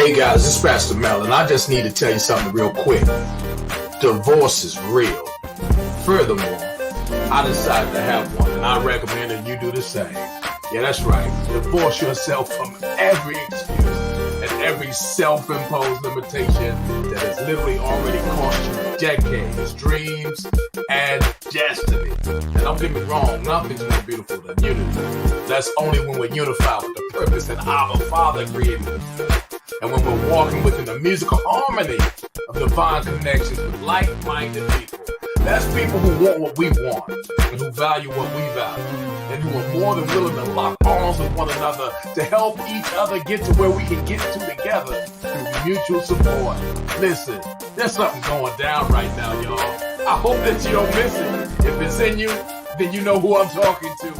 Hey guys, this is Pastor Mel, and I just need to tell you something real quick. Divorce is real. Furthermore, I decided to have one, and I recommend that you do the same. Yeah, that's right. Divorce yourself from every excuse and every self-imposed limitation that has literally already cost you decades, dreams, and destiny. And don't get me wrong, nothing's more beautiful than unity. That's only when we're unified with the purpose that our Father created us for. And when we're walking within the musical harmony of divine connections with like-minded people. That's people who want what we want and who value what we value and who are more than willing to lock arms with one another to help each other get to where we can get to together through mutual support. Listen, there's something going down right now, y'all. I hope that you don't miss it. If it's in you, then you know who I'm talking to.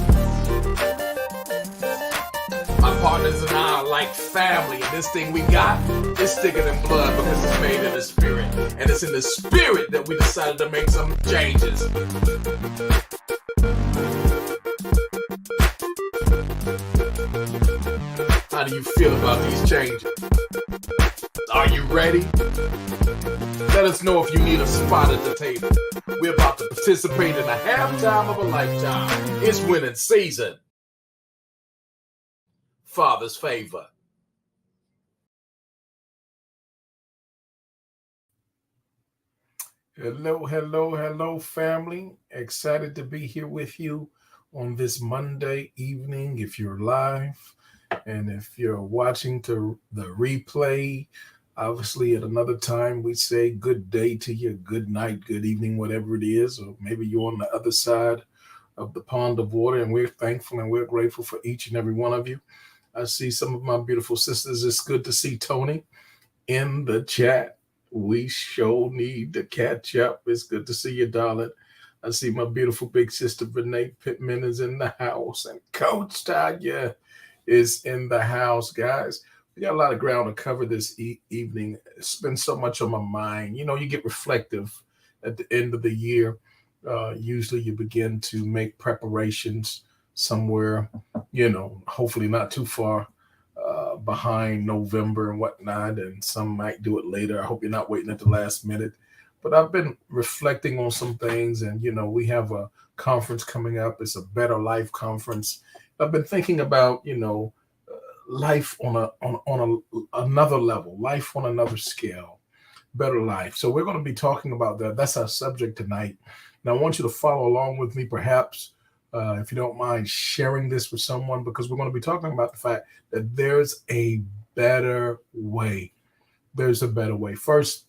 My partners and I are like family, and this thing we got is thicker than blood because it's made in the spirit. And it's in the spirit that we decided to make some changes. How do you feel about these changes? Are you ready? Let us know if you need a spot at the table. We're about to participate in the halftime of a lifetime. It's winning season. Father's favor. Hello, family. Excited to be here with you on this Monday evening. If you're live and if you're watching to the replay, obviously at another time we say good day to you, good night, good evening, whatever it is, or maybe you're on the other side of the pond of water, and we're thankful and we're grateful for each and every one of you. I see some of my beautiful sisters. It's good to see Tony in the chat. We sure need to catch up. It's good to see you, darling. I see my beautiful big sister, Renee Pittman, is in the house. And Coach Tanya is in the house, guys. We got a lot of ground to cover this evening. It's been so much on my mind. You know, you get reflective at the end of the year. Usually you begin to make preparations somewhere, you know, hopefully not too far behind November and whatnot, and some might do it later. I hope you're not waiting at the last minute. But I've been reflecting on some things, and, you know, we have a conference coming up. It's a Better Life conference. I've been thinking about, you know, life on another level, life on another scale, better life. So we're going to be talking about that. That's our subject tonight. Now, I want you to follow along with me, perhaps. If you don't mind sharing this with someone, because we're going to be talking about the fact that there's a better way. There's a better way. First,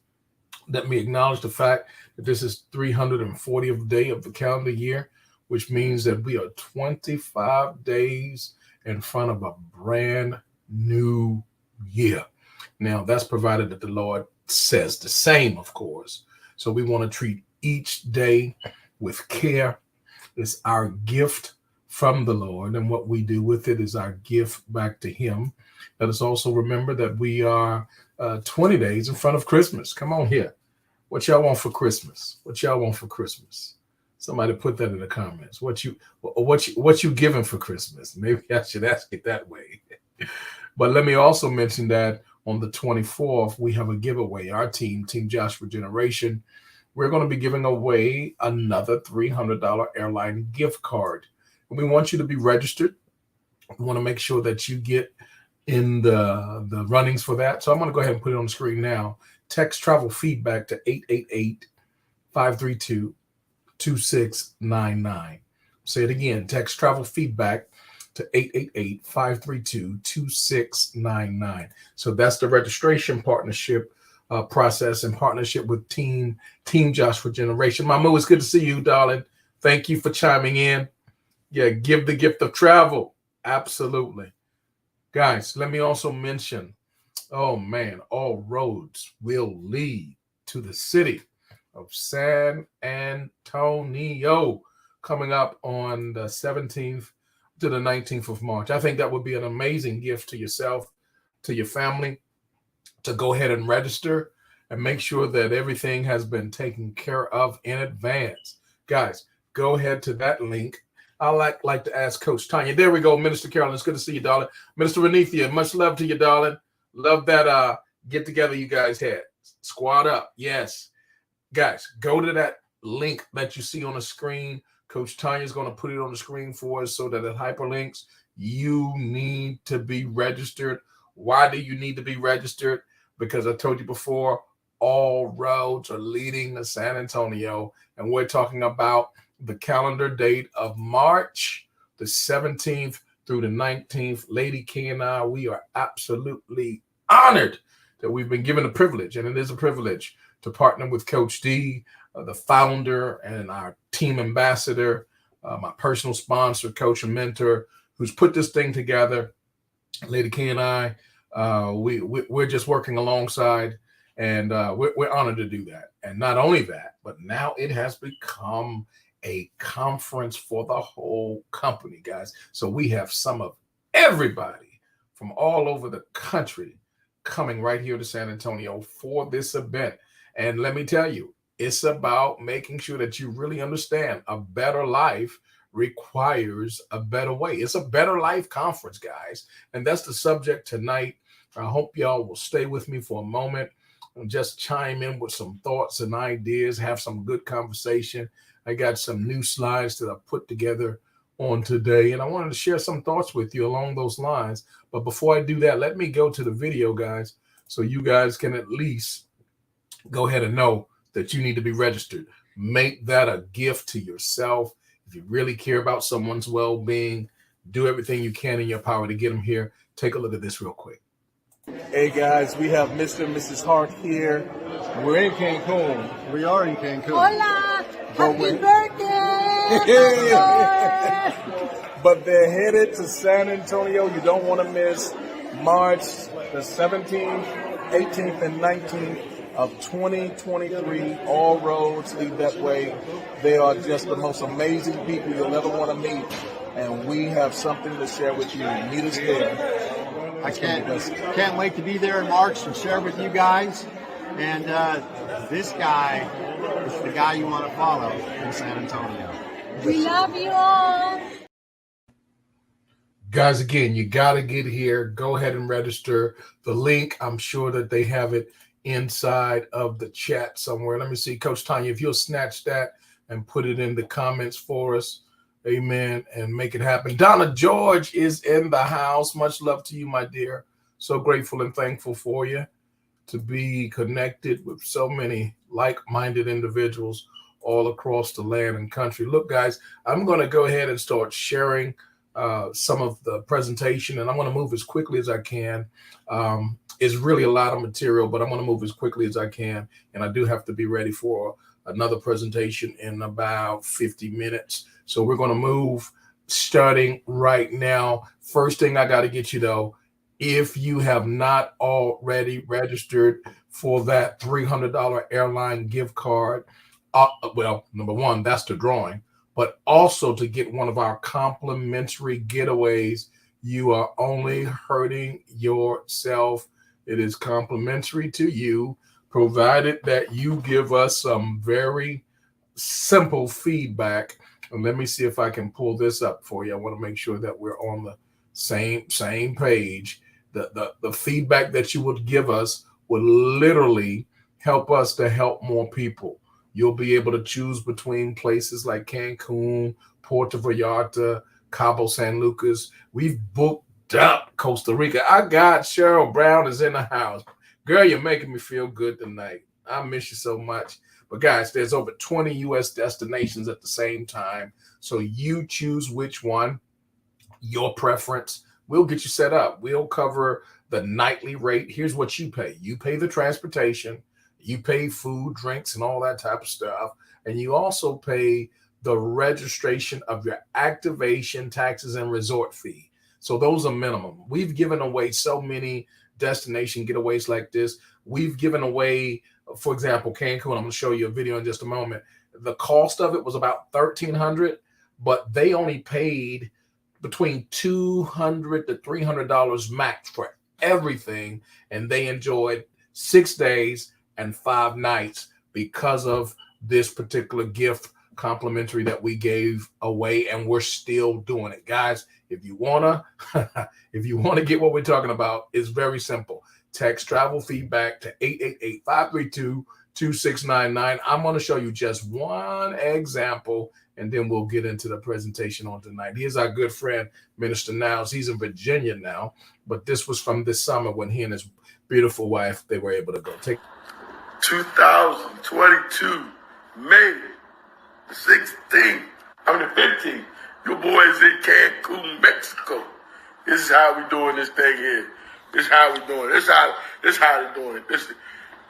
let me acknowledge the fact that this is 340th day of the calendar year, which means that we are 25 days in front of a brand new year. Now, that's provided that the Lord says the same, of course. So we want to treat each day with care. It's our gift from the Lord, and what we do with it is our gift back to Him. Let us also remember that we are 20 days in front of Christmas. Come on here. What y'all want for Christmas? What y'all want for Christmas? Somebody put that in the comments. What you giving for Christmas? Maybe I should ask it that way. But let me also mention that on the 24th, we have a giveaway. Our team, Team Joshua Generation, we're going to be giving away another $300 airline gift card. And we want you to be registered. We want to make sure that you get in the runnings for that. So I'm going to go ahead and put it on the screen now. Text travel feedback to 888-532-2699. Say it again. Text travel feedback to 888-532-2699. So that's the registration partnership process in partnership with Team Joshua Generation. Mama, it's good to see you, darling. Thank you for chiming in. Yeah, give the gift of travel. Absolutely. Guys, let me also mention, oh man, all roads will lead to the city of San Antonio coming up on the 17th to the 19th of March. I think that would be an amazing gift to yourself, to your family, to go ahead and register and make sure that everything has been taken care of in advance. Guys, go ahead to that link. I like to ask Coach Tanya. There we go, Minister Carolyn. It's good to see you, darling. Minister Renethia, much love to you, darling. Love that get together you guys had. Squad up. Yes. Guys, go to that link that you see on the screen. Coach Tanya's going to put it on the screen for us so that it hyperlinks. You need to be registered. Why do you need to be registered? Because I told you before, all roads are leading to San Antonio. And we're talking about the calendar date of March the 17th through the 19th. Lady K and I, we are absolutely honored that we've been given a privilege, and it is a privilege to partner with Coach D, the founder and our team ambassador, my personal sponsor, coach and mentor, who's put this thing together. Lady K and I, we're just working alongside, and we're honored to do that. And not only that, but now it has become a conference for the whole company, guys. So we have some of everybody from all over the country coming right here to San Antonio for this event. And let me tell you, it's about making sure that you really understand a better life requires a better way. It's a better life conference, guys. And that's the subject tonight. I hope y'all will stay with me for a moment and just chime in with some thoughts and ideas, have some good conversation. I got some new slides that I put together on today, and I wanted to share some thoughts with you along those lines. But before I do that, let me go to the video, guys, so you guys can at least go ahead and know that you need to be registered. Make that a gift to yourself. If you really care about someone's well-being, do everything you can in your power to get them here. Take a look at this real quick. Hey, guys, we have Mr. and Mrs. Hart here. We're in Cancun. We are in Cancun. Hola! Happy birthday! But they're headed to San Antonio. You don't want to miss March the 17th, 18th, and 19th of 2023. All roads lead that way. They are just the most amazing people you'll ever want to meet. And we have something to share with you. Meet us there. I can't wait to be there in March and share with you guys. And this guy is the guy you want to follow in San Antonio. We love you all. Guys, again, you got to get here. Go ahead and register. The link, I'm sure that they have it inside of the chat somewhere. Let me see, Coach Tanya, if you'll snatch that and put it in the comments for us. Amen. And make it happen. Donna George is in the house. Much love to you, my dear. So grateful and thankful for you to be connected with so many like-minded individuals all across the land and country. Look, guys, I'm going to go ahead and start sharing some of the presentation, and I'm going to move as quickly as I can. It's really a lot of material, but I'm going to move as quickly as I can, and I do have to be ready for another presentation in about 50 minutes. So we're going to move starting right now. First thing I got to get you, though, if you have not already registered for that $300 airline gift card, well, number one, that's the drawing, but also to get one of our complimentary getaways, you are only hurting yourself. It is complimentary to you, provided that you give us some very simple feedback. And let me see if I can pull this up for you. I want to make sure that we're on the same page. The feedback that you would give us would literally help us to help more people. You'll be able to choose between places like Cancun, Puerto Vallarta, Cabo San Lucas. We've booked up Costa Rica. I got Cheryl Brown is in the house. Girl, you're making me feel good tonight. I miss you so much. But guys, there's over 20 U.S. destinations at the same time. So you choose which one, your preference. We'll get you set up. We'll cover the nightly rate. Here's what you pay. You pay the transportation. You pay food, drinks, and all that type of stuff. And you also pay the registration of your activation, taxes, and resort fee. So those are minimum. We've given away so many destination getaways like this. We've given away, for example, Cancun. I'm going to show you a video in just a moment. The cost of it was about $1,300, but they only paid between $200 to $300 max for everything, and they enjoyed 6 days and 5 nights because of this particular gift complimentary that we gave away, and we're still doing it. Guys, if you wanna get what we're talking about, it's very simple. Text travel feedback to 888-532-2699. I'm going to show you just one example, and then we'll get into the presentation on tonight. Here's our good friend, Minister Niles. He's in Virginia now, but this was from this summer when he and his beautiful wife, they were able to go. 2022, May the 16th, 15th. Your boys in Cancun, Mexico. This is how we doing this thing here. This is how we doing it. This how they doing it.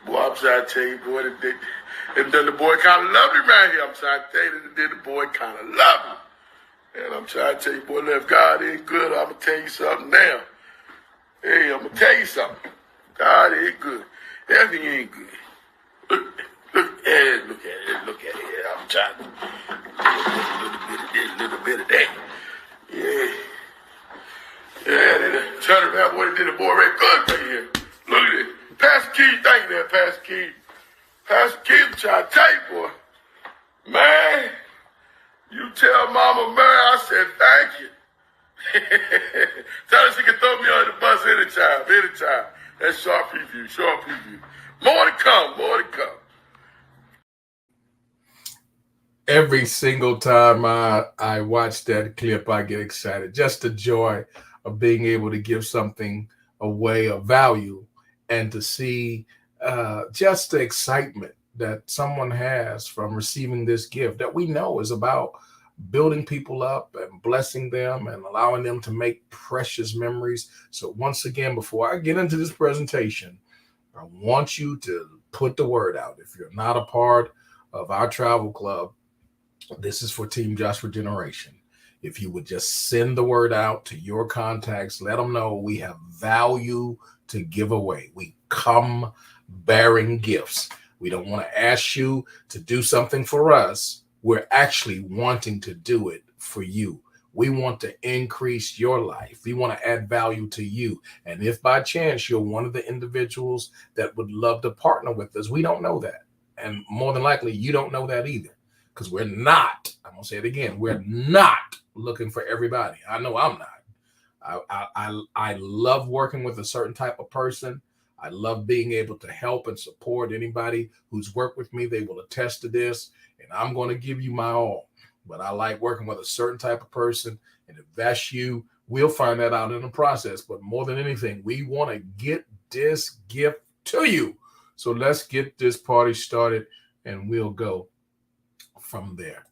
Boy, I'm trying to tell you, boy, the boy kind of love me right here. I'm trying to tell you that the boy kind of love me. And I'm trying to tell you, boy, if God ain't good, I'm going to tell you something now. Hey, I'm going to tell you something. God ain't good. Everything ain't good. Look at it. I'm trying to little bit of that. Yeah. Yeah, they trying to have what it did the boy right good right here. Look at it. Pastor Keith, thank you there, Pastor Keith. Pastor Keith, I'm trying to tell you, boy. Man, you tell Mama Mary I said thank you. Tell her she can throw me on the bus anytime. That's short preview. More to come. Every single time I watch that clip, I get excited. Just the joy of being able to give something away of value and to see just the excitement that someone has from receiving this gift that we know is about building people up and blessing them and allowing them to make precious memories. So once again, before I get into this presentation, I want you to put the word out. If you're not a part of our travel club, this is for Team Joshua Generation. If you would just send the word out to your contacts, let them know we have value to give away. We come bearing gifts. We don't want to ask you to do something for us. We're actually wanting to do it for you. We want to increase your life. We want to add value to you. And if by chance you're one of the individuals that would love to partner with us, we don't know that. And more than likely, you don't know that either. Because we're not, I'm going to say it again, we're not looking for everybody. I know I'm not. I love working with a certain type of person. I love being able to help and support anybody who's worked with me. They will attest to this, and I'm going to give you my all. But I like working with a certain type of person, and if that's you, we'll find that out in the process. But more than anything, we want to get this gift to you. So let's get this party started, and we'll go from there.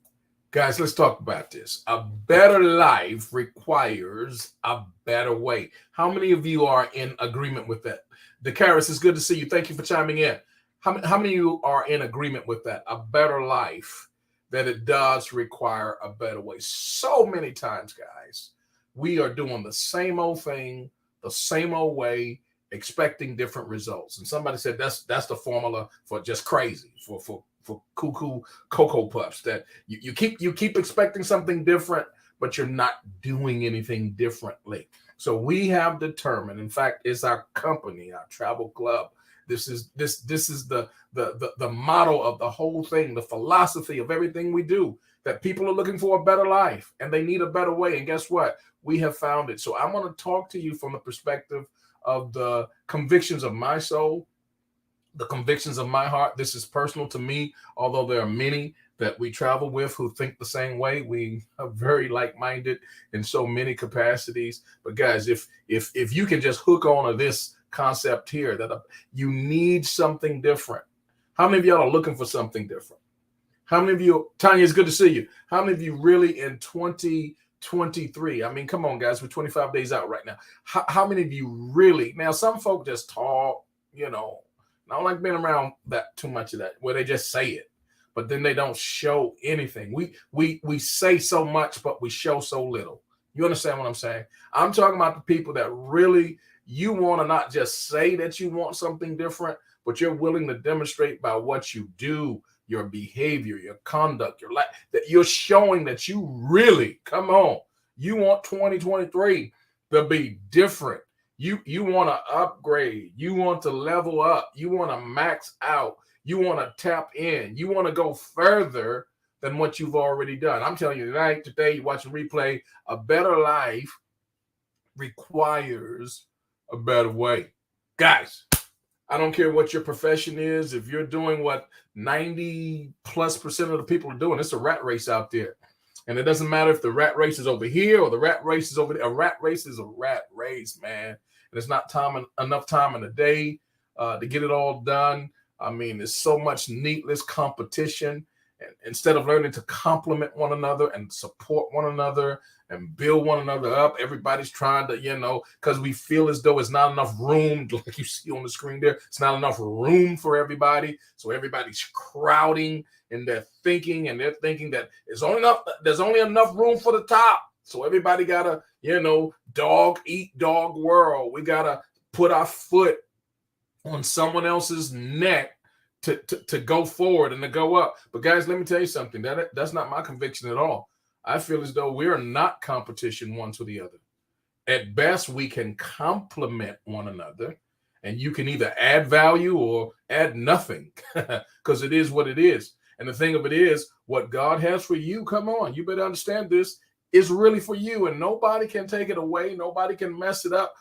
Guys, let's talk about this. A better life requires a better way. How many of you are in agreement with that? DeCaris, it's good to see you. Thank you for chiming in. How many of you are in agreement with that? A better life, that it does require a better way. So many times, guys, we are doing the same old thing, the same old way, expecting different results. And somebody said that's the formula for just crazy, for cuckoo Cocoa Puffs, that you keep expecting something different, but you're not doing anything differently. So we have determined, in fact, it's our company, our travel club. This is the motto of the whole thing, the philosophy of everything we do, that people are looking for a better life and they need a better way. And guess what? We have found it. So I want to talk to you from the perspective of the convictions of my soul, the convictions of my heart. This is personal to me, although there are many that we travel with who think the same way. We are very like-minded in so many capacities. But guys, if you can just hook on to this concept here, that you need something different. How many of y'all are looking for something different? How many of you, Tanya, it's good to see you. How many of you really in 2023? I mean, come on, guys, we're 25 days out right now. How many of you really? Now, some folk just talk, I don't like being around that too much of that, where they just say it, but then they don't show anything. We say so much, but we show so little. You understand what I'm saying? I'm talking about the people that really, you want to not just say that you want something different, but you're willing to demonstrate by what you do, your behavior, your conduct, your life, that you're showing that you really, come on, you want 2023 to be different. You want to upgrade. You want to level up. You want to max out. You want to tap in. You want to go further than what you've already done. I'm telling you tonight, today, you watch a replay, a better life requires a better way. Guys, I don't care what your profession is. If you're doing what 90+% of the people are doing, it's a rat race out there. And it doesn't matter if the rat race is over here or the rat race is over there. A rat race is a rat race, man. And it's not enough time in the day to get it all done. I mean, there's so much needless competition. And instead of learning to compliment one another and support one another and build one another up, everybody's trying to, because we feel as though it's not enough room, like you see on the screen there. It's not enough room for everybody. So everybody's crowding in their thinking, and they're thinking that there's only enough room for the top. So everybody got to, dog eat dog world. We got to put our foot on someone else's neck to go forward and to go up. But guys, let me tell you something. That's not my conviction at all. I feel as though we are not competition one to the other. At best, we can complement one another, and you can either add value or add nothing, because it is what it is. And the thing of it is, what God has for you, come on, you better understand this, is really for you, and nobody can take it away. Nobody can mess it up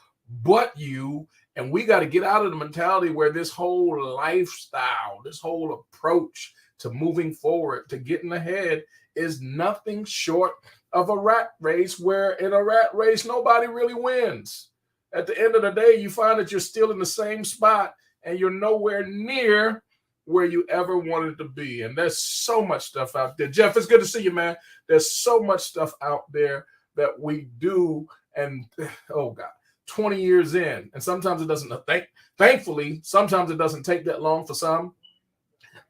but you. And we got to get out of the mentality where this whole lifestyle, this whole approach to moving forward, to getting ahead, is nothing short of a rat race, where in a rat race, nobody really wins. At the end of the day, you find that you're still in the same spot and you're nowhere near where you ever wanted to be. And there's so much stuff out there. Jeff, it's good to see you, man. There's so much stuff out there that we do. And, oh, God. 20 years in, and sometimes it doesn't, thankfully, sometimes it doesn't take that long for some,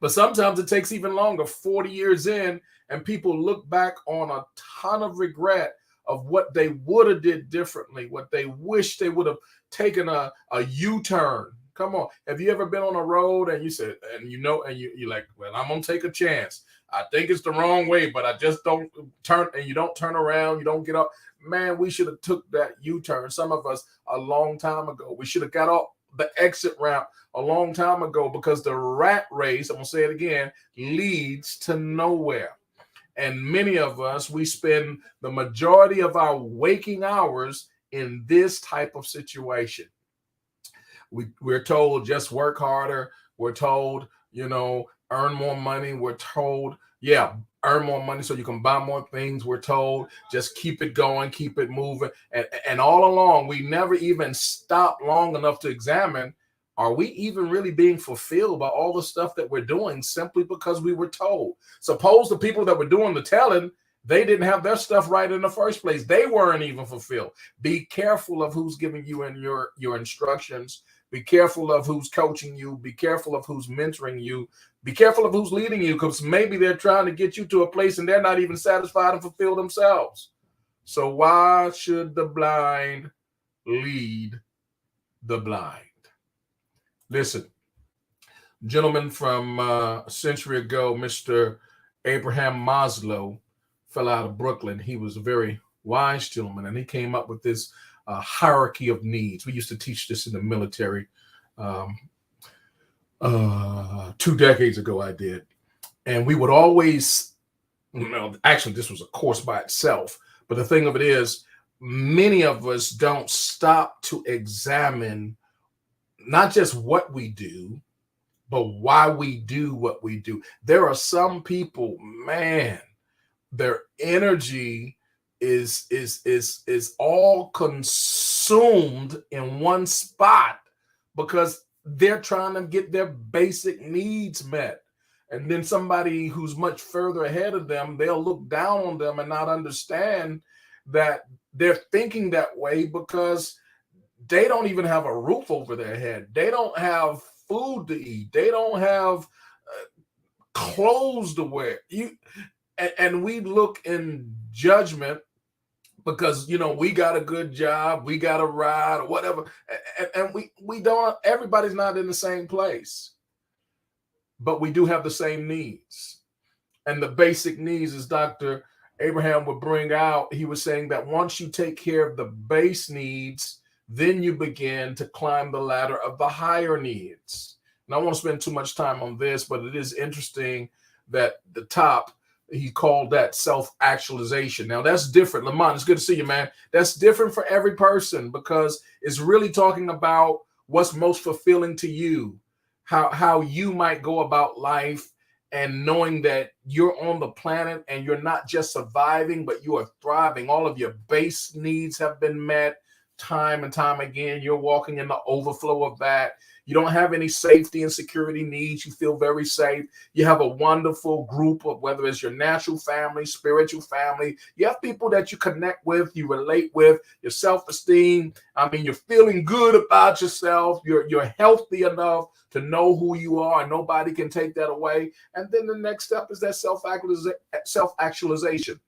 but sometimes it takes even longer, 40 years in, and people look back on a ton of regret of what they would have did differently, what they wish they would have taken a U-turn. Come on. Have you ever been on a road and you said, and you're like, well, I'm going to take a chance. I think it's the wrong way, but I just don't turn, and you don't turn around, you don't get up. Man, we should have took that U-turn, some of us, a long time ago. We should have got off the exit route a long time ago, because the rat race, I'm going to say it again, leads to nowhere. And many of us, we spend the majority of our waking hours in this type of situation. We're told just work harder. We're told, earn more money. We're told, earn more money so you can buy more things. We're told just keep it going, keep it moving. And all along, we never even stop long enough to examine, are we even really being fulfilled by all the stuff that we're doing simply because we were told? Suppose the people that were doing the telling, they didn't have their stuff right in the first place. They weren't even fulfilled. Be careful of who's giving you in your instructions. Be careful of who's coaching you. Be careful of who's mentoring you. Be careful of who's leading you, because maybe they're trying to get you to a place and they're not even satisfied and fulfilled themselves. So why should the blind lead the blind? Listen, gentleman from a century ago, Mr. Abraham Maslow, fell out of Brooklyn. He was a very wise gentleman, and he came up with this hierarchy of needs. We used to teach this in the military 2 decades ago. I did. And we would always, actually this was a course by itself, but the thing of it is, many of us don't stop to examine not just what we do, but why we do what we do. There are some people, man, their energy is all consumed in one spot because they're trying to get their basic needs met. And then somebody who's much further ahead of them, they'll look down on them and not understand that they're thinking that way because they don't even have a roof over their head. They don't have food to eat. They don't have clothes to wear. And we look in judgment because, we got a good job, we got a ride or whatever. And we don't, everybody's not in the same place, but we do have the same needs. And the basic needs, as Dr. Abraham would bring out, he was saying that once you take care of the base needs, then you begin to climb the ladder of the higher needs. And I won't spend too much time on this, but it is interesting that the top, he called that self-actualization. Now that's different. Lamont, it's good to see you, man. That's different for every person because it's really talking about what's most fulfilling to you, how you might go about life, and knowing that you're on the planet and you're not just surviving, but you are thriving. All of your base needs have been met time and time again. You're walking in the overflow of that. You don't have any safety and security needs. You feel very safe. You have a wonderful group of, whether it's your natural family, spiritual family, you have people that you connect with, you relate with, your self-esteem. I mean, you're feeling good about yourself. You're healthy enough to know who you are, and nobody can take that away. And then the next step is that self-actualization.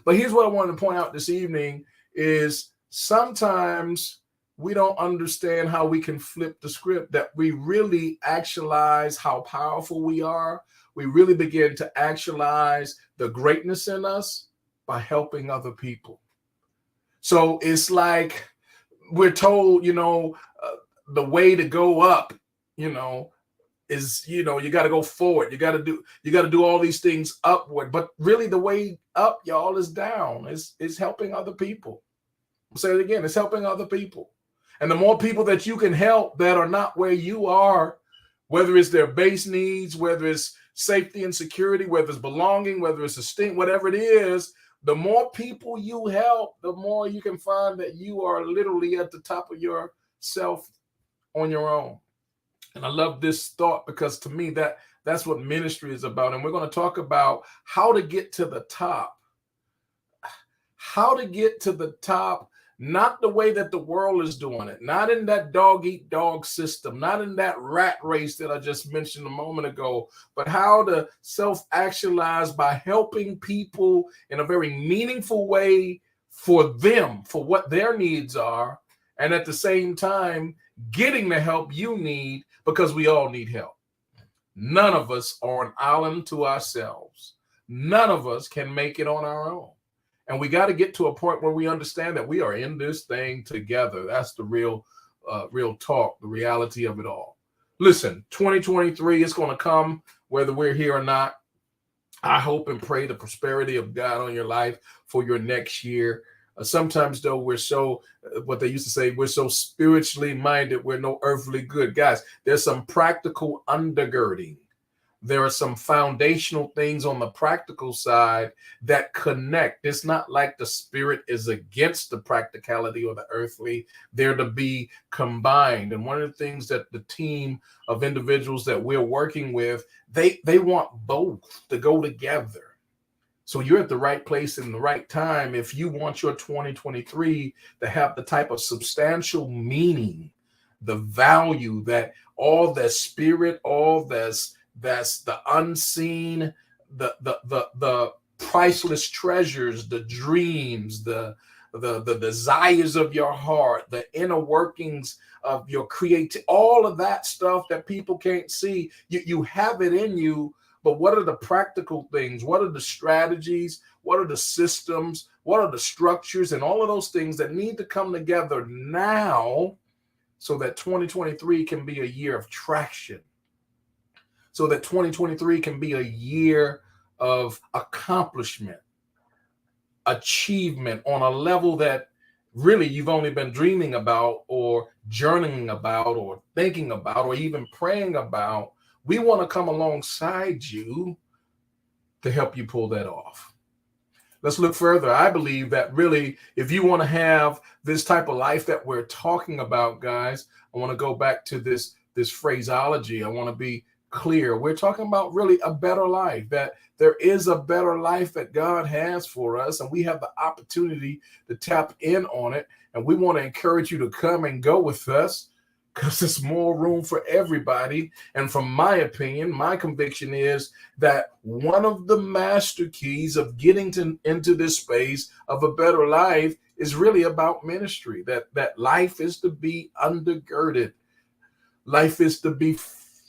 But here's what I wanted to point out this evening is sometimes we don't understand how we can flip the script, that we really actualize how powerful we are. We really begin to actualize the greatness in us by helping other people. So it's like we're told, the way to go up, is, you got to go forward. You got to do all these things upward. But really the way up, y'all, is down. It's helping other people. I'll say it again. It's helping other people. And the more people that you can help that are not where you are, whether it's their base needs, whether it's safety and security, whether it's belonging, whether it's esteem, whatever it is, the more people you help, the more you can find that you are literally at the top of yourself on your own. And I love this thought, because to me, that's what ministry is about. And we're going to talk about how to get to the top. How to get to the top, not the way that the world is doing it, not in that dog-eat-dog system, not in that rat race that I just mentioned a moment ago, but how to self-actualize by helping people in a very meaningful way for them, for what their needs are, and at the same time, getting the help you need, because we all need help. None of us are an island to ourselves. None of us can make it on our own. And we got to get to a point where we understand that we are in this thing together. That's the real talk, the reality of it all. Listen, 2023 is going to come whether we're here or not. I hope and pray the prosperity of God on your life for your next year. Sometimes, though, we're so, what they used to say, we're so spiritually minded, we're no earthly good. Guys, there's some practical undergirding. There are some foundational things on the practical side that connect. It's not like the spirit is against the practicality or the earthly. They're to be combined. And one of the things that the team of individuals that we're working with, they want both to go together. So you're at the right place in the right time if you want your 2023 to have the type of substantial meaning, the value that all the spirit, all that's the unseen, the priceless treasures, the dreams, the desires of your heart, the inner workings of your creativity, all of that stuff that people can't see. You have it in you. But what are the practical things? What are the strategies? What are the systems? What are the structures? And all of those things that need to come together now so that 2023 can be a year of traction. So that 2023 can be a year of accomplishment, achievement on a level that really you've only been dreaming about or journeying about or thinking about or even praying about. We want to come alongside you to help you pull that off. Let's look further. I believe that really, if you want to have this type of life that we're talking about, guys, I want to go back to this phraseology. I want to be clear. We're talking about really a better life, that there is a better life that God has for us, and we have the opportunity to tap in on it. And we want to encourage you to come and go with us, because there's more room for everybody. And from my opinion, my conviction is that one of the master keys of getting into this space of a better life is really about ministry, that life is to be undergirded. Life is to be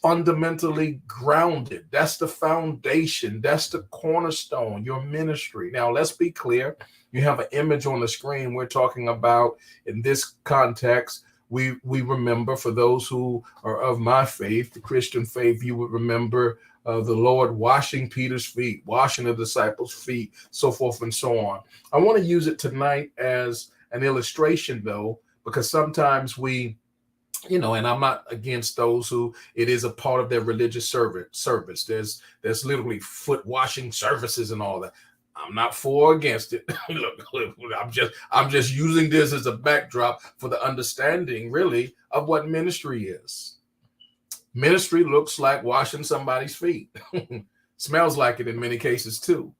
fundamentally grounded. That's the foundation. That's the cornerstone, your ministry. Now, let's be clear. You have an image on the screen. We're talking about, in this context, we remember, for those who are of my faith, the Christian faith, you would remember the Lord washing Peter's feet, washing the disciples' feet, so forth and so on. I want to use it tonight as an illustration, though, because sometimes we And I'm not against those who it is a part of their religious service. There's literally foot washing services and all that. I'm not for or against it. Look, I'm just using this as a backdrop for the understanding, really, of what ministry is. Ministry looks like washing somebody's feet. Smells like it in many cases too.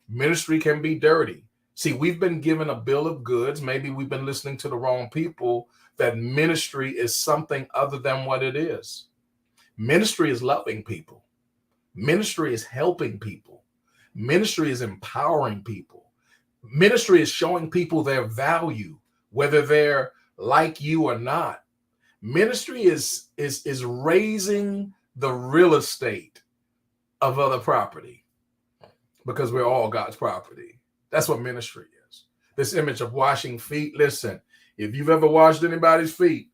Ministry can be dirty. See, we've been given a bill of goods. Maybe we've been listening to the wrong people, that ministry is something other than what it is. Ministry is loving people. Ministry is helping people. Ministry is empowering people. Ministry is showing people their value, whether they're like you or not. Ministry is raising the real estate of other property, because we're all God's property. That's what ministry is. This image of washing feet. Listen, if you've ever washed anybody's feet,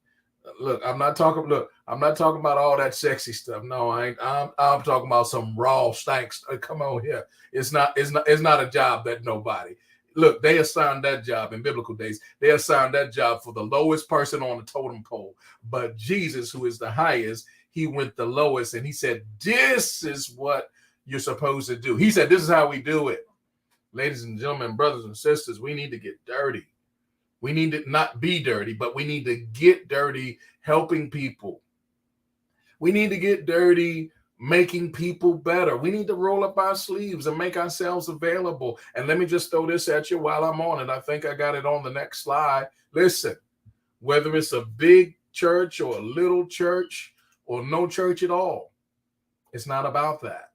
I'm not talking about all that sexy stuff. No, I ain't. I'm talking about some raw stanks. Come on here. It's not a job that nobody. Look, they assigned that job in biblical days. They assigned that job for the lowest person on the totem pole. But Jesus, who is the highest, he went the lowest, and he said, this is what you're supposed to do. He said, this is how we do it. Ladies and gentlemen, brothers and sisters, we need to get dirty. We need to not be dirty, but we need to get dirty helping people. We need to get dirty making people better. We need to roll up our sleeves and make ourselves available. And let me just throw this at you while I'm on it. I think I got it on the next slide. Listen, whether it's a big church or a little church or no church at all, it's not about that.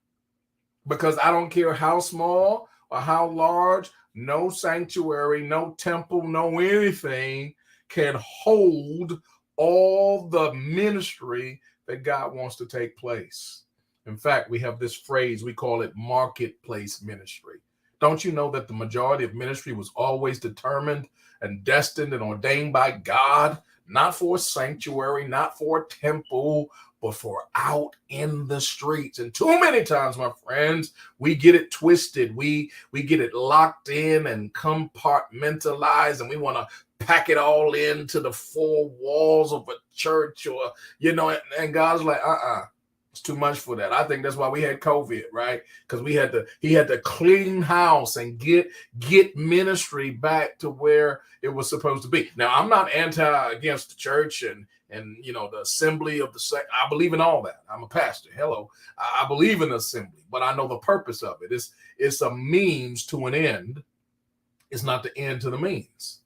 Because I don't care how small or how large, no sanctuary, no temple, no anything can hold all the ministry that God wants to take place. In fact, we have this phrase, we call it marketplace ministry. Don't you know that the majority of ministry was always determined and destined and ordained by God, not for a sanctuary, not for a temple, but for out in the streets? And too many times, my friends, we get it twisted. We get it locked in and compartmentalized, and we want to pack it all into the four walls of a church, or, and God's like, it's too much for that. I think that's why we had COVID, right? Because he had to clean house and get ministry back to where it was supposed to be. Now, I'm not against the church and the assembly of the saints. I believe in all that. I'm a pastor. Hello. I believe in assembly, but I know the purpose of it. It's a means to an end. It's not the end to the means.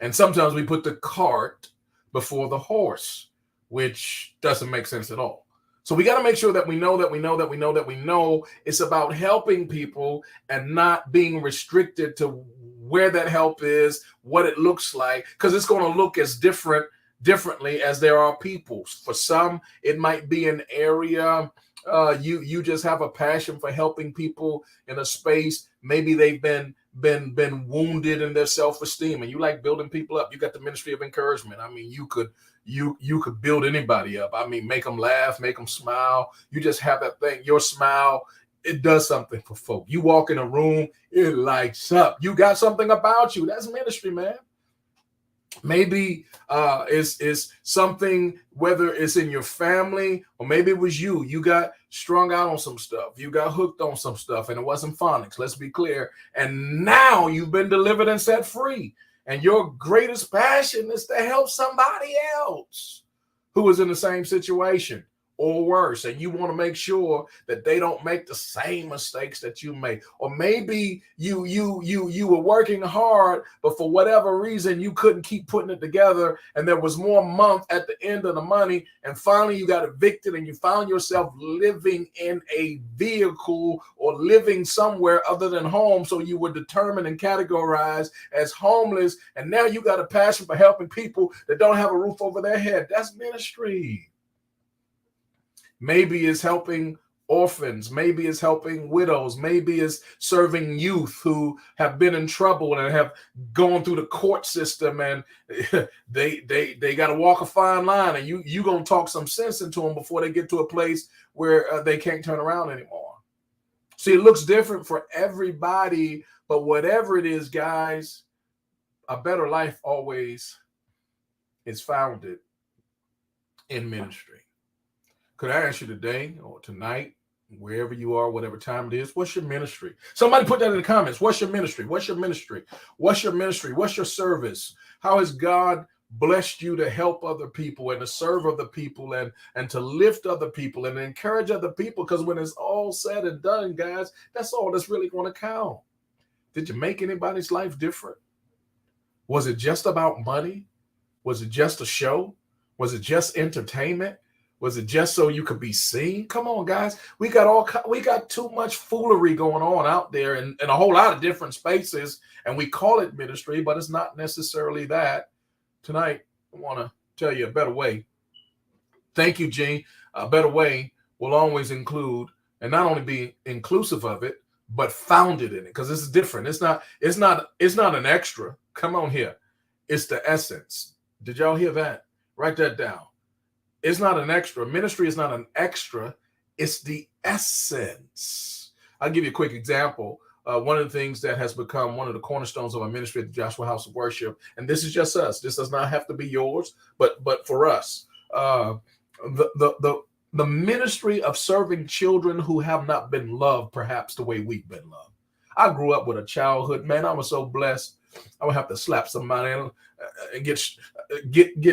And sometimes we put the cart before the horse, which doesn't make sense at all. So we got to make sure that we know it's about helping people and not being restricted to where that help is, what it looks like, because it's going to look as differently as there are people. For some, it might be an area you just have a passion for helping people in a space. Maybe they've been wounded in their self-esteem, and you like building people up. You got the ministry of encouragement. I mean, you could build anybody up. I mean, make them laugh, make them smile. You just have that thing. Your smile, it does something for folk. You walk in a room, it lights up. You got something about you. That's ministry, man. Maybe it's something, whether it's in your family or maybe it was you got strung out on some stuff. You got hooked on some stuff and it wasn't phonics. Let's be clear. And now you've been delivered and set free. And your greatest passion is to help somebody else who is in the same situation or worse. And you want to make sure that they don't make the same mistakes that you made. Or maybe you were working hard, but for whatever reason, you couldn't keep putting it together. And there was more month at the end of the money. And finally, you got evicted and you found yourself living in a vehicle or living somewhere other than home. So you were determined and categorized as homeless. And now you got a passion for helping people that don't have a roof over their head. That's ministry. Maybe it's helping orphans. Maybe it's helping widows. Maybe it's serving youth who have been in trouble and have gone through the court system, and they got to walk a fine line, and you gonna talk some sense into them before they get to a place where they can't turn around anymore. See, it looks different for everybody, but whatever it is, guys, a better life always is founded in ministry. Could I ask you today or tonight, wherever you are, whatever time it is, what's your ministry? Somebody put that in the comments. What's your ministry? What's your ministry? What's your ministry? What's your service? How has God blessed you to help other people and to serve other people and to lift other people and encourage other people? Because when it's all said and done, guys, that's all that's really going to count. Did you make anybody's life different? Was it just about money? Was it just a show? Was it just entertainment? Was it just so you could be seen? Come on, guys. We got too much foolery going on out there in a whole lot of different spaces, and we call it ministry, but it's not necessarily that. Tonight, I want to tell you a better way. Thank you, Gene. A better way will always include, and not only be inclusive of it, but founded in it, because this is different. It's not an extra. Come on here. It's the essence. Did y'all hear that? Write that down. It's not an extra. Ministry is not an extra. It's the essence. I'll give you a quick example. One of the things that has become one of the cornerstones of our ministry at the Joshua House of Worship, and this is just us. This does not have to be yours, but for us, the ministry of serving children who have not been loved, perhaps the way we've been loved. I grew up with a childhood, man. I was so blessed. I would have to slap somebody and get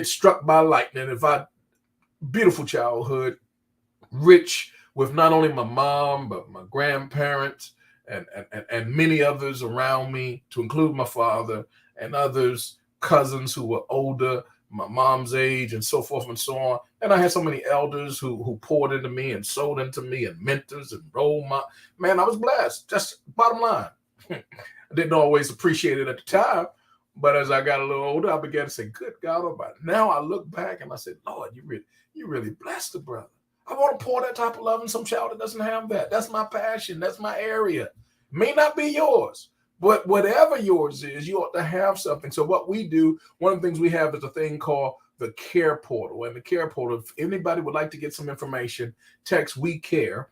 struck by lightning if I. Beautiful childhood, rich with not only my mom, but my grandparents and many others around me, to include my father and others, cousins who were older, my mom's age, and so forth and so on. And I had so many elders who poured into me and sold into me, and mentors and role models. Man, I was blessed. Just bottom line. I didn't always appreciate it at the time, but as I got a little older, I began to say, good God Almighty. Now I look back and I said, Lord, you really blessed the brother. I want to pour that type of love in some child that doesn't have that. That's my passion. That's my area. May not be yours, but whatever yours is, you ought to have something. So what we do, one of the things we have is a thing called the Care Portal. And the Care Portal, if anybody would like to get some information, text We Care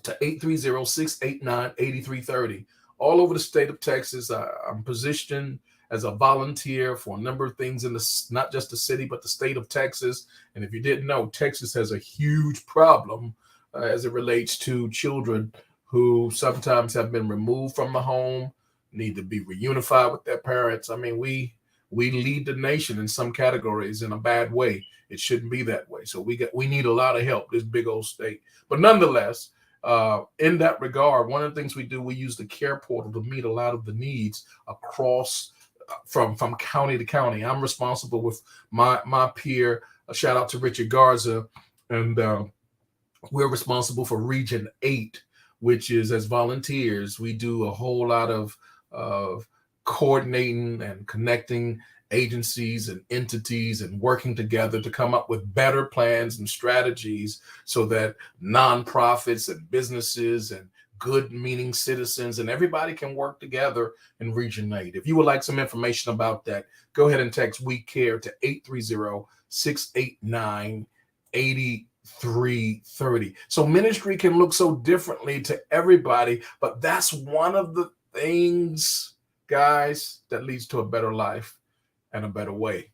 to 830-689-8330. All over the state of Texas, I'm positioned as a volunteer for a number of things in not just the city, but the state of Texas. And if you didn't know, Texas has a huge problem as it relates to children who sometimes have been removed from the home, need to be reunified with their parents. I mean, we lead the nation in some categories in a bad way. It shouldn't be that way. So we need a lot of help, this big old state. But nonetheless, in that regard, one of the things we do, we use the Care Portal to meet a lot of the needs across from county to county. I'm responsible with my peer. A shout out to Richard Garza, and we're responsible for Region 8, which is, as volunteers, we do a whole lot of coordinating and connecting agencies and entities and working together to come up with better plans and strategies so that nonprofits and businesses and good meaning citizens and everybody can work together in Region 8. If you would like some information about that, go ahead and text We Care to 830-689-8330. So ministry can look so differently to everybody, but that's one of the things, guys, that leads to a better life and a better way.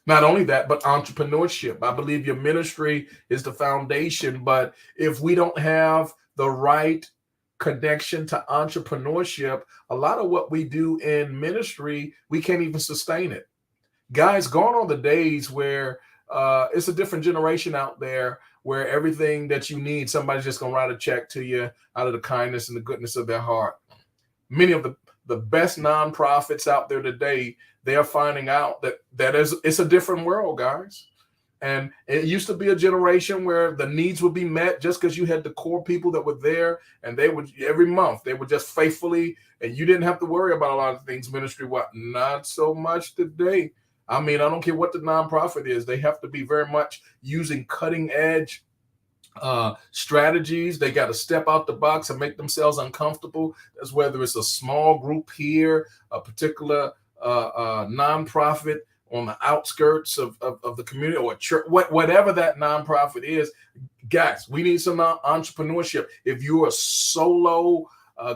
Not only that, but entrepreneurship. I believe your ministry is the foundation, but if we don't have the right connection to entrepreneurship, a lot of what we do in ministry, we can't even sustain it. Guys, gone are the days where it's a different generation out there where everything that you need, somebody's just going to write a check to you out of the kindness and the goodness of their heart. Many of the best nonprofits out there today, they are finding out that it's a different world, guys. And it used to be a generation where the needs would be met just because you had the core people that were there, and they would every month they would just faithfully, and you didn't have to worry about a lot of things ministry. What? Not so much today. I mean, I don't care what the nonprofit is. They have to be very much using cutting edge strategies. They got to step out the box and make themselves uncomfortable. That's whether it's a small group here, a particular nonprofit on the outskirts of the community, or a church, whatever that nonprofit is. Guys, we need some entrepreneurship. If you're a solo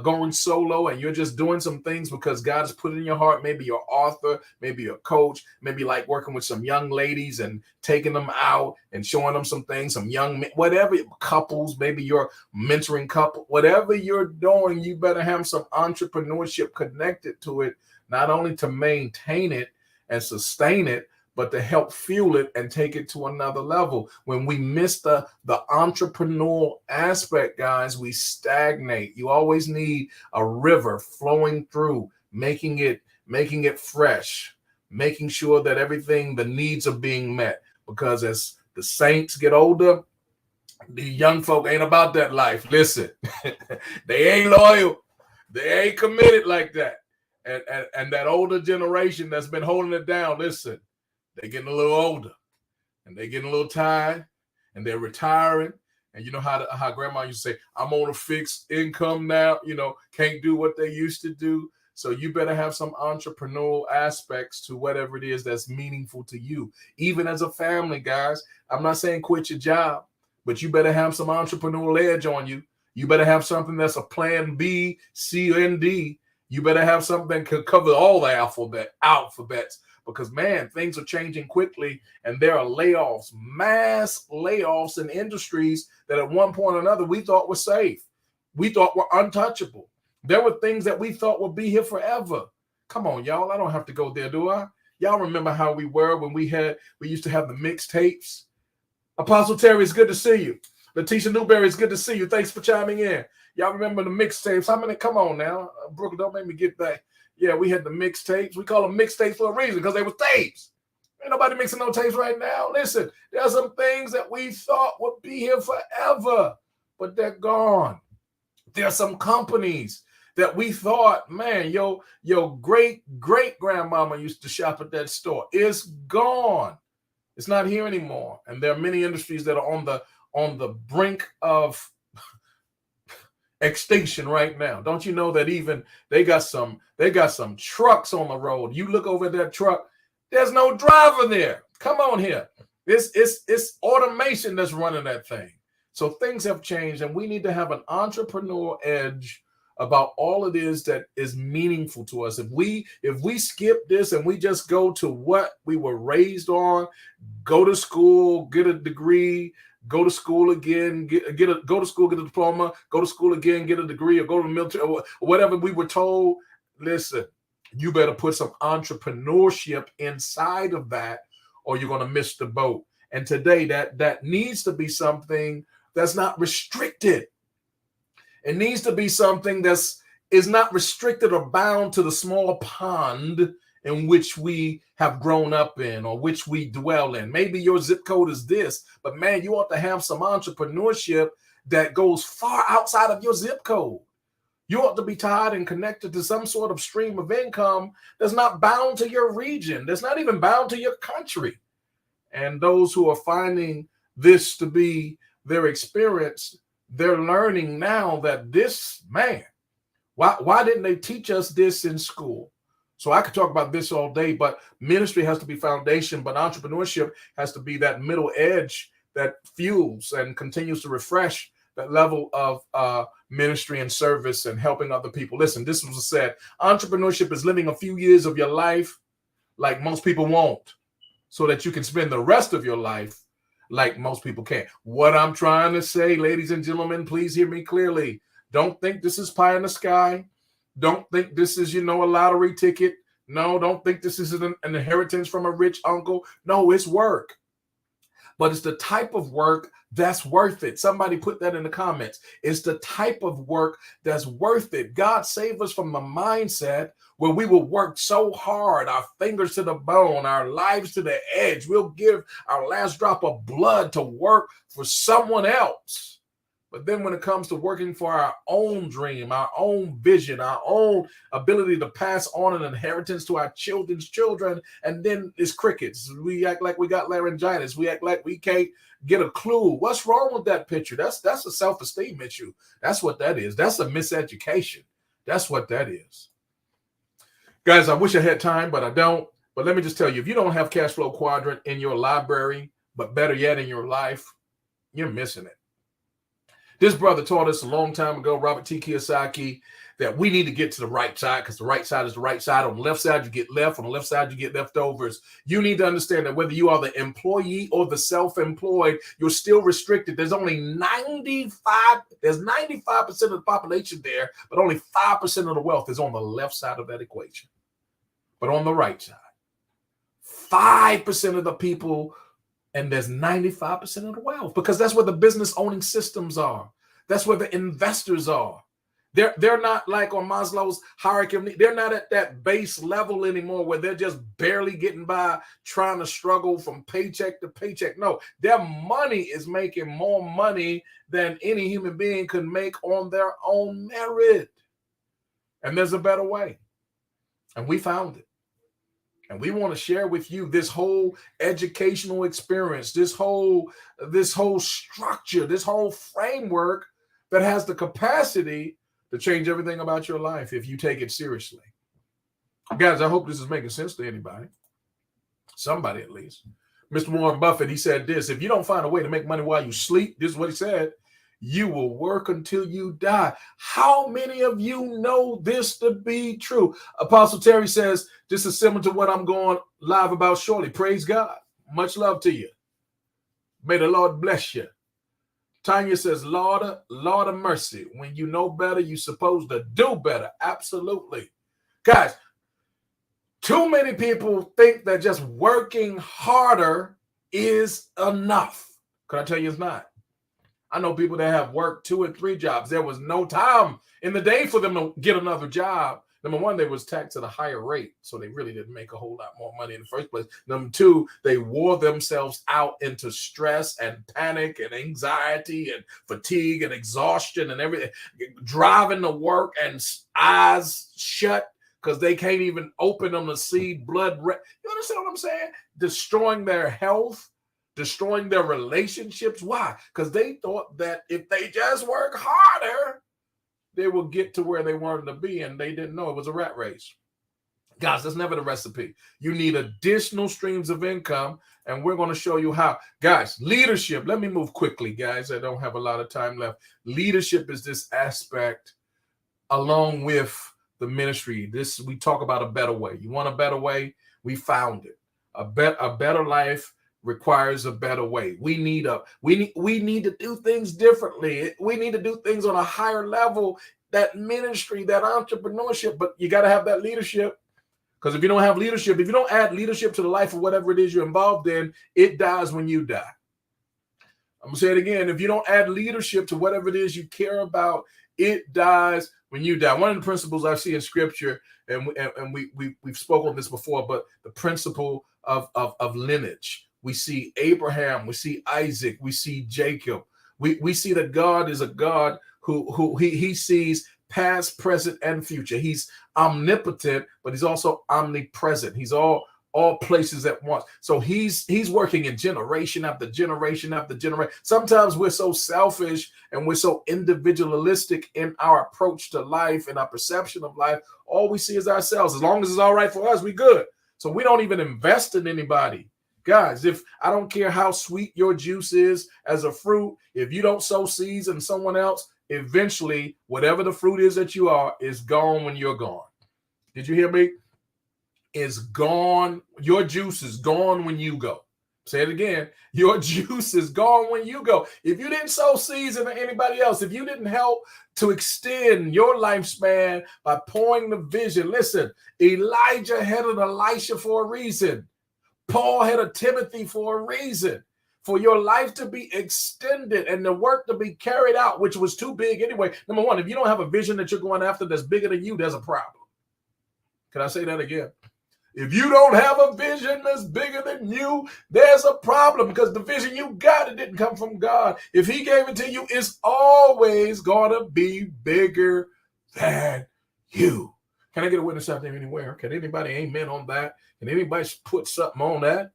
going solo and you're just doing some things because God has put it in your heart. Maybe you're an author, maybe you're a coach, maybe like working with some young ladies and taking them out and showing them some things, some young men, whatever, couples, maybe you're mentoring couple, whatever you're doing, you better have some entrepreneurship connected to it, not only to maintain it and sustain it, but to help fuel it and take it to another level. When we miss the entrepreneurial aspect, guys, we stagnate. You always need a river flowing through, making it fresh, making sure that everything, the needs are being met. Because as the saints get older, the young folk ain't about that life. Listen, they ain't loyal. They ain't committed like that. And that older generation that's been holding it down, listen, they're getting a little older and they're getting a little tired and they're retiring. And you know how grandma used to say, I'm on a fixed income now, can't do what they used to do. So you better have some entrepreneurial aspects to whatever it is that's meaningful to you. Even as a family, guys, I'm not saying quit your job, but you better have some entrepreneurial edge on you. You better have something that's a plan B, C, and D. You better have something that can cover all the alphabets. Because, man, things are changing quickly and there are layoffs, mass layoffs in industries that at one point or another we thought were safe. We thought were untouchable. There were things that we thought would be here forever. Come on, y'all. I don't have to go there, do I? Y'all remember how we were when we used to have the mixtapes? Apostle Terry, it's good to see you. Letitia Newberry, it's good to see you. Thanks for chiming in. Y'all remember the mixtapes? How many? Come on now. Brooke, don't make me get back. Yeah, we had the mixtapes. We call them mixtapes for a reason because they were tapes. Ain't nobody mixing no tapes right now. Listen, there's some things that we thought would be here forever, but they're gone. There are some companies that we thought, man, your great-great-grandmama used to shop at that store. It's gone. It's not here anymore. And there are many industries that are on the brink of extinction right now. Don't you know that even they got some trucks on the road? You look over at that truck, there's no driver there. Come on here. It's automation that's running that thing. So things have changed and we need to have an entrepreneurial edge about all it is that is meaningful to us. If we skip this and we just go to what we were raised on, go to school, get a degree, go to school again, go to school, get a diploma, go to school again, get a degree, or go to the military, or whatever we were told. Listen, you better put some entrepreneurship inside of that, or you're going to miss the boat. And today, that needs to be something that's not restricted. It needs to be something is not restricted or bound to the small pond in which we have grown up in or which we dwell in. Maybe your zip code is this, but man, you ought to have some entrepreneurship that goes far outside of your zip code. You ought to be tied and connected to some sort of stream of income that's not bound to your region, that's not even bound to your country. And those who are finding this to be their experience, they're learning now that this, man, why didn't they teach us this in school? So I could talk about this all day, but ministry has to be foundation, but entrepreneurship has to be that middle edge that fuels and continues to refresh that level of ministry and service and helping other people. Listen, this was said, entrepreneurship is living a few years of your life like most people won't, so that you can spend the rest of your life like most people can't. What I'm trying to say, ladies and gentlemen, please hear me clearly. Don't think this is pie in the sky. Don't think this is, a lottery ticket. No, don't think this is an inheritance from a rich uncle. No, it's work. But it's the type of work that's worth it. Somebody put that in the comments. It's the type of work that's worth it. God save us from the mindset where we will work so hard, our fingers to the bone, our lives to the edge. We'll give our last drop of blood to work for someone else. But then when it comes to working for our own dream, our own vision, our own ability to pass on an inheritance to our children's children, and then it's crickets. We act like we got laryngitis. We act like we can't get a clue. What's wrong with that picture? That's a self-esteem issue. That's what that is. That's a miseducation. That's what that is. Guys, I wish I had time, but I don't. But let me just tell you, if you don't have cash flow quadrant in your library, but better yet in your life, you're missing it. This brother taught us a long time ago, Robert T. Kiyosaki, that we need to get to the right side because the right side is the right side. On the left side, you get left. On the left side, you get leftovers. You need to understand that whether you are the employee or the self-employed, you're still restricted. There's only 95% of the population there, but only 5% of the wealth is on the left side of that equation. But on the right side, 5% of the people, and there's 95% of the wealth, because that's where the business owning systems are. That's where the investors are. They're not like on Maslow's hierarchy. They're not at that base level anymore where they're just barely getting by, trying to struggle from paycheck to paycheck. No, their money is making more money than any human being could make on their own merit. And there's a better way. And we found it. And we want to share with you this whole educational experience, this whole structure, this whole framework that has the capacity to change everything about your life if you take it seriously. Guys, I hope this is making sense to anybody. Somebody at least. Mr. Warren Buffett, he said this: if you don't find a way to make money while you sleep, this is what he said, you will work until you die. How many of you know this to be true? Apostle Terry says, this is similar to what I'm going live about shortly. Praise God. Much love to you. May the Lord bless you. Tanya says, Lord of mercy. When you know better, you're supposed to do better. Absolutely. Guys, too many people think that just working harder is enough. Can I tell you it's not? I know people that have worked 2 and 3 jobs. There was no time in the day for them to get another job. Number one, they was taxed at a higher rate, so they really didn't make a whole lot more money in the first place. Number two, they wore themselves out into stress and panic and anxiety and fatigue and exhaustion and everything, driving to work and eyes shut because they can't even open them to see blood. You understand what I'm saying? Destroying their health, destroying their relationships. Why? Because they thought that if they just work harder, they will get to where they wanted to be, and they didn't know it was a rat race. Guys, that's never the recipe. You need additional streams of income, and we're going to show you how. Guys, leadership. Let me move quickly, guys. I don't have a lot of time left. Leadership is this aspect along with the ministry. We talk about a better way. You want a better way? We found it. A better life requires a better way. We need to do things differently. We need to do things on a higher level. That ministry, that entrepreneurship, but you got to have that leadership. Because if you don't have leadership, if you don't add leadership to the life of whatever it is you're involved in, it dies when you die. I'm gonna say it again. If you don't add leadership to whatever it is you care about, it dies when you die. One of the principles I see in Scripture, and we've spoken on this before, but the principle of lineage. We see Abraham, we see Isaac, we see Jacob. We see that God is a God who he sees past, present, and future. He's omnipotent, but he's also omnipresent. He's all places at once. So he's working in generation after generation after generation. Sometimes we're so selfish and we're so individualistic in our approach to life and our perception of life. All we see is ourselves. As long as it's all right for us, we good. So we don't even invest in anybody. Guys, if I don't care how sweet your juice is as a fruit, if you don't sow seeds in someone else, eventually whatever the fruit is that you are is gone when you're gone. Did you hear me? It's gone. Your juice is gone when you go. Say it again. Your juice is gone when you go. If you didn't sow seeds into anybody else, if you didn't help to extend your lifespan by pouring the vision, listen, Elijah had an Elisha for a reason. Paul had a Timothy for a reason. For your life to be extended and the work to be carried out, which was too big anyway. Number one, if you don't have a vision that you're going after that's bigger than you, there's a problem. Can I say that again? If you don't have a vision that's bigger than you, there's a problem, because the vision you got, it didn't come from God. If he gave it to you, it's always going to be bigger than you. Can I get a witness out there anywhere? Can anybody amen on that? Can anybody put something on that?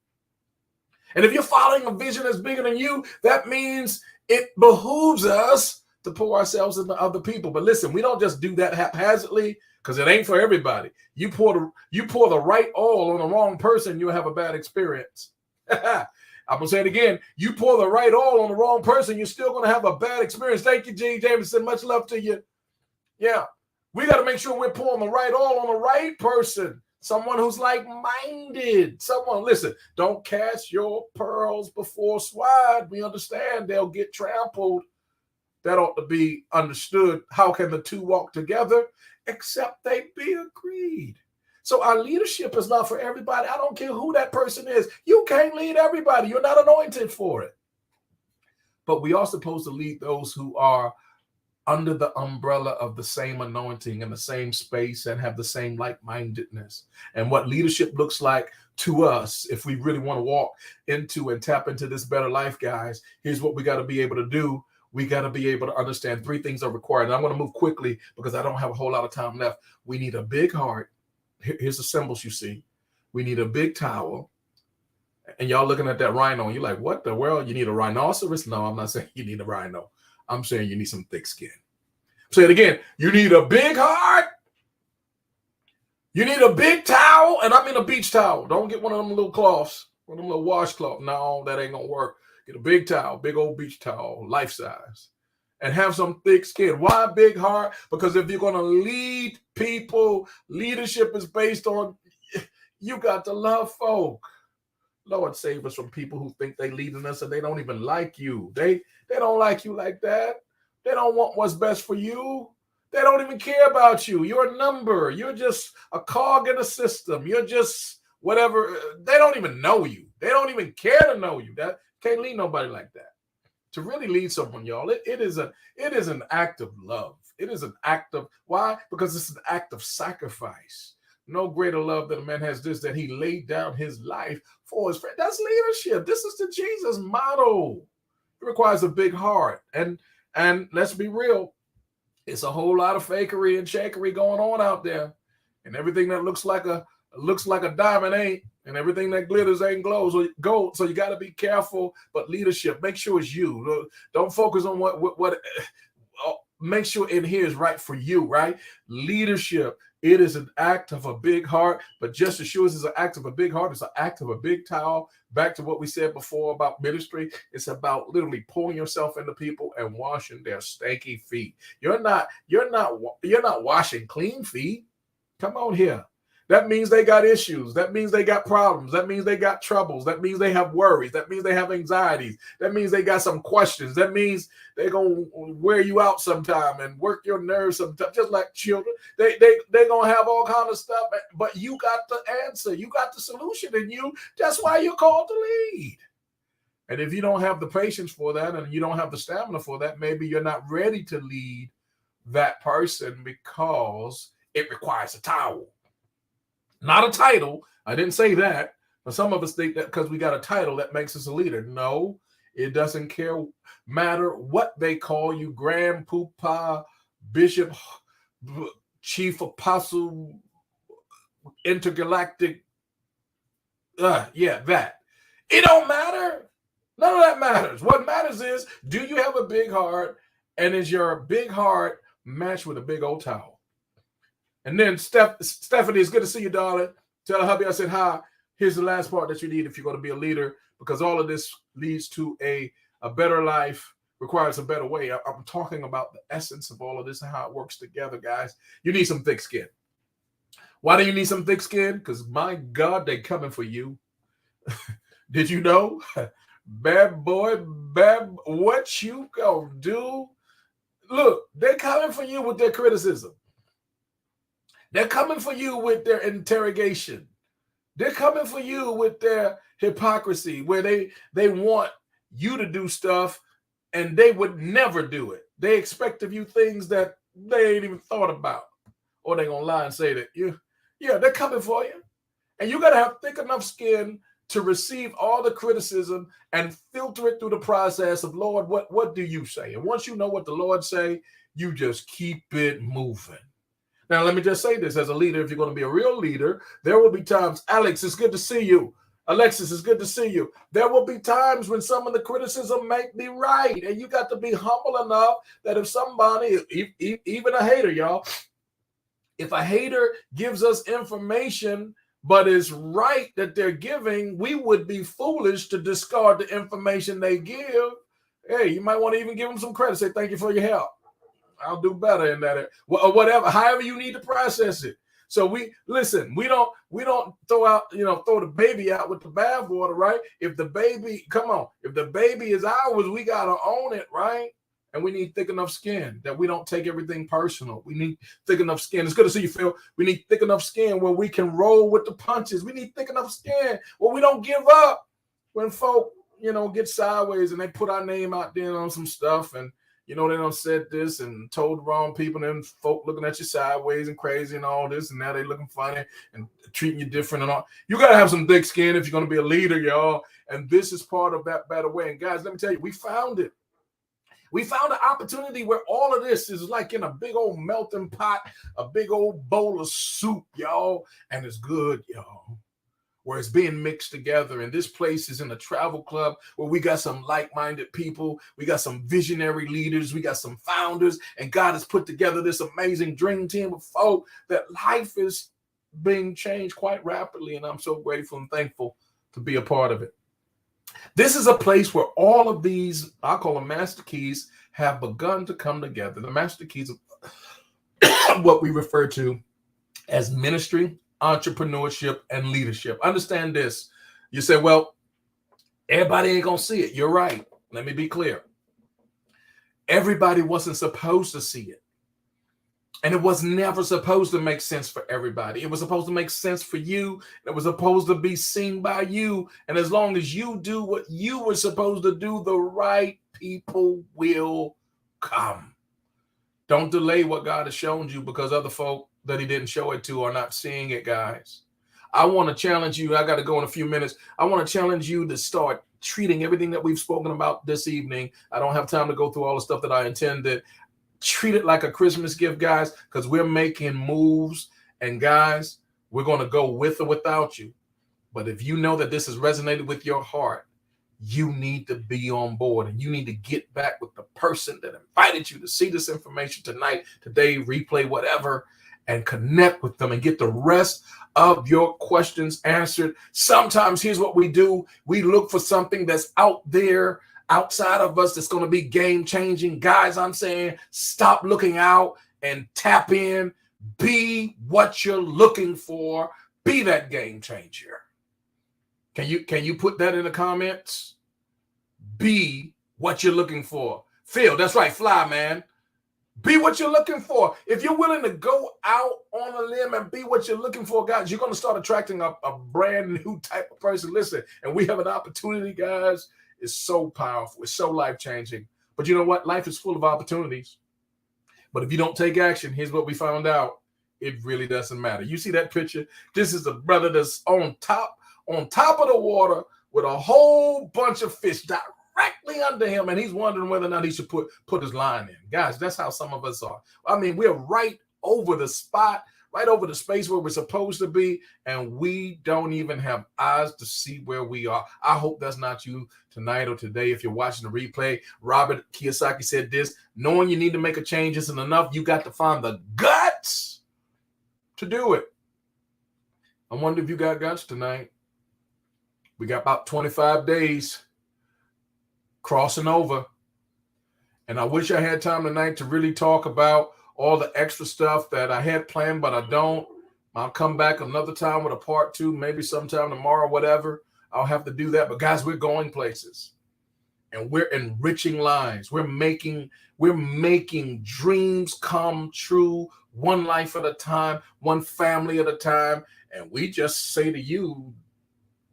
And if you're following a vision that's bigger than you, that means it behooves us to pour ourselves into other people. But listen, we don't just do that haphazardly, because it ain't for everybody. You pour the right oil on the wrong person, you'll have a bad experience. I'm going to say it again. You pour the right oil on the wrong person, you're still going to have a bad experience. Thank you, Gene Jameson. Much love to you. Yeah. We got to make sure we're pouring the right oil on the right person. Someone who's like-minded. Someone, listen, don't cast your pearls before swine. We understand they'll get trampled. That ought to be understood. How can the two walk together? Except they be agreed. So our leadership is not for everybody. I don't care who that person is. You can't lead everybody. You're not anointed for it. But we are supposed to lead those who are under the umbrella of the same anointing in the same space and have the same like-mindedness. And what leadership looks like to us, if we really want to walk into and tap into this better life, guys, here's what we got to be able to do. We got to be able to understand 3 things are required. And I'm going to move quickly because I don't have a whole lot of time left. We need a big heart. Here's the symbols you see. We need a big towel. And y'all looking at that rhino, and you're like, what the world? You need a rhinoceros? No, I'm not saying you need a rhino. I'm saying you need some thick skin. Say it again. You need a big heart. You need a big towel. And I mean a beach towel. Don't get one of them little cloths, one of them little washcloths. No, that ain't going to work. Get a big towel, big old beach towel, life size. And have some thick skin. Why big heart? Because if you're going to lead people, leadership is based on, you got to love folk. Lord, save us from people who think they leading us and they don't even like you. They don't like you like that. They don't want what's best for you. They don't even care about you. You're a number. You're just a cog in the system. You're just whatever. They don't even know you. They don't even care to know you. That can't lead nobody like that. To really lead someone, y'all, it is an act of love. It is an act of, why? Because it's an act of sacrifice. No greater love than a man has this, that he laid down his life for his friend. That's leadership. This is the Jesus model. It requires a big heart. And let's be real, it's a whole lot of fakery and shakery going on out there. And everything that looks like a diamond ain't, and everything that glitters ain't gold. So you got to be careful. But leadership, make sure it's you. Don't focus on what make sure in here is right for you, right? Leadership. It is an act of a big heart, but just as sure as it's an act of a big heart, it's an act of a big towel. Back to what we said before about ministry, it's about literally pouring yourself into people and washing their stanky feet. You're not washing clean feet. Come on here. That means they got issues. That means they got problems. That means they got troubles. That means they have worries. That means they have anxieties. That means they got some questions. That means they're going to wear you out sometime and work your nerves sometimes, just like children. They're going to have all kind of stuff, but you got the answer. You got the solution in you. That's why you're called to lead. And if you don't have the patience for that and you don't have the stamina for that, maybe you're not ready to lead that person because it requires a towel. Not a title. I didn't say that. But some of us think that because we got a title that makes us a leader. No, it doesn't matter what they call you, Grand Poopah, Bishop, Chief Apostle, Intergalactic. That. It don't matter. None of that matters. What matters is, do you have a big heart, and is your big heart matched with a big old towel? And then Stephanie, it's good to see you, darling. Tell hubby I said hi. Here's the last part that you need if you're going to be a leader, because all of this leads to a better life, requires a better way. I'm talking about the essence of all of this and how it works together, guys. You need some thick skin. Why do you need some thick skin? Because, my God, they coming for you. Did you know? Bad boy, what you gonna do? Look, they're coming for you with their criticism. They're coming for you with their interrogation. They're coming for you with their hypocrisy, where they want you to do stuff and they would never do it. They expect of you things that they ain't even thought about. Or they're going to lie and say that, they're coming for you. And you got to have thick enough skin to receive all the criticism and filter it through the process of, Lord, what do you say? And once you know what the Lord say, you just keep it moving. Now, let me just say this as a leader. If you're going to be a real leader, there will be times, Alex, it's good to see you. Alexis, it's good to see you. There will be times when some of the criticism might be right. And you got to be humble enough that if somebody, even a hater, y'all, if a hater gives us information but it's right that they're giving. We would be foolish to discard the information they give. Hey, you might want to even give them some credit. Say, thank you for your help. I'll do better in that, or whatever, however you need to process it. So we don't throw the baby out with the bathwater, right? If the baby is ours, we gotta own it, right? And we need thick enough skin that we don't take everything personal. We need thick enough skin. It's good to see you, Phil. We need thick enough skin where we can roll with the punches. We need thick enough skin where we don't give up when folk, get sideways and they put our name out there on some stuff and they done said this and told the wrong people, and then folk looking at you sideways and crazy and all this, and now they looking funny and treating you different and all. You got to have some thick skin if you're going to be a leader, y'all. And this is part of that better way. And guys, let me tell you, we found it. We found an opportunity where all of this is like in a big old melting pot, a big old bowl of soup, y'all. And it's good, y'all. Where it's being mixed together. And this place is in a travel club where we got some like-minded people. We got some visionary leaders. We got some founders. And God has put together this amazing dream team of folk that life is being changed quite rapidly. And I'm so grateful and thankful to be a part of it. This is a place where all of these, I call them master keys, have begun to come together. The master keys of what we refer to as ministry, entrepreneurship, and leadership. Understand this. You say, well, everybody ain't going to see it. You're right. Let me be clear. Everybody wasn't supposed to see it. And it was never supposed to make sense for everybody. It was supposed to make sense for you. It was supposed to be seen by you. And as long as you do what you were supposed to do, the right people will come. Don't delay what God has shown you because other folk that he didn't show it to are not seeing it, guys. I want to challenge you. I got to go in a few minutes. I want to challenge you to start treating everything that we've spoken about this evening. I don't have time to go through all the stuff that I intended. Treat it like a Christmas gift, guys, because we're making moves. And guys, we're going to go with or without you. But if you know that this has resonated with your heart, you need to be on board and you need to get back with the person that invited you to see this information tonight, today, replay, whatever, and connect with them and get the rest of your questions answered. Sometimes here's what we do. We look for something that's out there outside of us that's going to be game changing. Guys, I'm saying stop looking out and tap in. Be what you're looking for. Be that game changer. Can you put that in the comments? Be what you're looking for. Phil, that's right. Fly, man. Be what you're looking for. If you're willing to go out on a limb and be what you're looking for, guys, you're going to start attracting a brand new type of person. Listen, and we have an opportunity, guys. It's so powerful. It's so life-changing. But you know what? Life is full of opportunities. But if you don't take action, here's what we found out. It really doesn't matter. You see that picture? This is a brother that's on top of the water with a whole bunch of fish directly under him, and he's wondering whether or not he should put his line in. Guys, that's how some of us are. I mean, we're right over the spot, right over the space where we're supposed to be, and we don't even have eyes to see where we are. I hope that's not you tonight or today. If you're watching the replay, Robert Kiyosaki said this: knowing you need to make a change isn't enough. You got to find the guts to do it. I wonder if you got guts tonight. We got about 25 days crossing over. And I wish I had time tonight to really talk about all the extra stuff that I had planned, but I don't. I'll come back another time with a part 2, maybe sometime tomorrow, whatever. I'll have to do that. But guys, we're going places and we're enriching lives. We're making dreams come true, one life at a time, one family at a time. And we just say to you,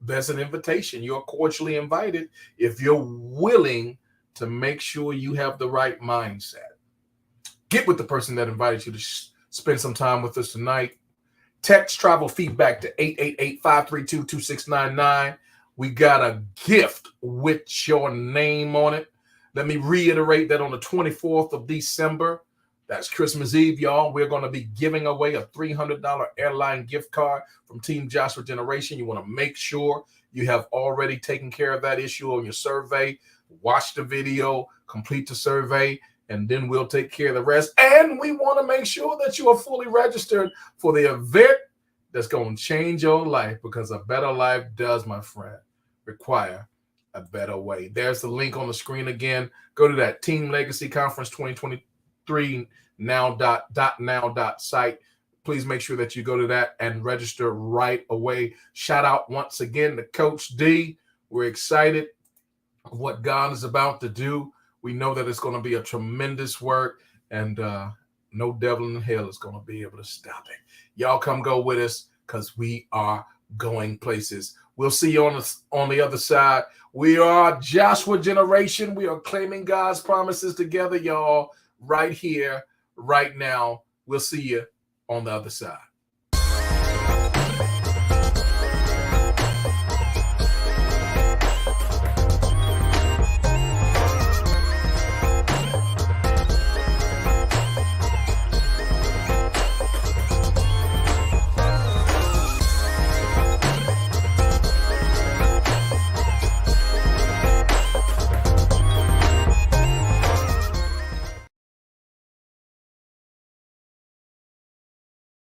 there's an invitation. You're cordially invited if you're willing to make sure you have the right mindset. Get with the person that invited you to spend some time with us tonight. Text travel feedback to 888-532-2699. We got a gift with your name on it. Let me reiterate that on the 24th of December, that's Christmas Eve, y'all, we're going to be giving away a $300 airline gift card from Team Joshua Generation. You want to make sure you have already taken care of that issue on your survey. Watch the video, complete the survey, and then we'll take care of the rest. And we want to make sure that you are fully registered for the event that's going to change your life, because a better life does, my friend, require a better way. There's the link on the screen again. Go to that Team Legacy Conference 2023 now.site. Please make sure that you go to that and register right away. Shout out once again to Coach D. We're excited of what God is about to do. We know that it's going to be a tremendous work, and no devil in hell is going to be able to stop it. Y'all come go with us, because we are going places. We'll see you on the other side. We are Joshua Generation. We are claiming God's promises together, y'all, right here, right now. We'll see you on the other side.